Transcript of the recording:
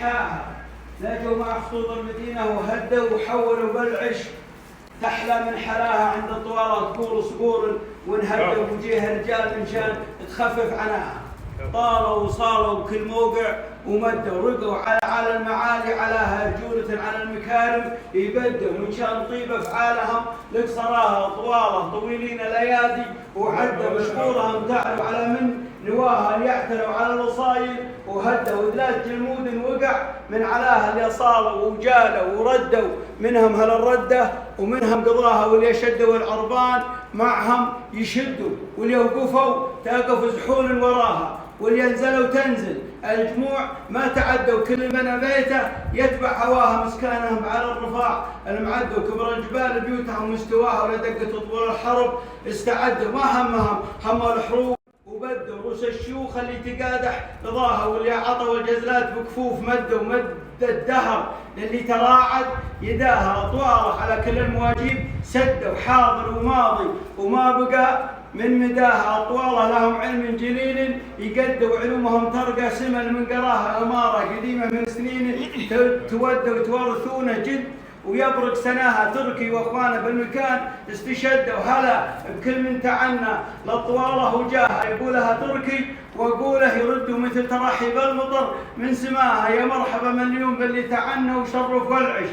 الحاها نجوا مع خطوط المدينة وهدوا وحولوا بالعش تحلى من حلاها عند طوالة طول صقور ونهدوا وجيه الرجال مشان تخفف عناها. طالوا وصالوا بكل موقع ومدوا رقوا على المعالي علاها رجولة على المكارم يبدوا من شان طيب افعالهم لقصراها طواله طويلين الايادي وعدى مشغولهم تعلوا على من نواها ليعتلوا على الوصايل وهدوا ذلات جلمود وقع من علاها اللي صالوا وجالوا وردوا منهم هل الرده ومنهم قضاها واللي شدوا العربان معهم يشدوا واللي وقفوا تقف زحول وراها واللي ينزلوا تنزل الجموع ما تعدوا كل من بيته يتبع هواها مسكانهم على الرفاع المعدوا كبر الجبال بيوتهم مستواها ولا دقة طول الحرب استعدوا ما همهم هموا الحروب وبدوا رؤوس الشيوخ اللي تقادح رضاها واللي عطوا الجزلات بكفوف مدوا مد الدهر اللي تراعد يداها طوارة على كل المواجيب سدوا حاضر وماضي وما بقى من مداها أطواله لهم علم جليل يقدوا علومهم ترقى سمن من قراها أمارة قديمة من سنين تودوا وتورثونه جد ويبرق سناها تركي واخوانه بالمكان استشدوا هلا بكل من تعنى لطواله وجاها يقولها تركي وقوله يردوا مثل ترحيب المطر من سماها يا مرحبا من اليوم باللي تعنى وشرف والعش.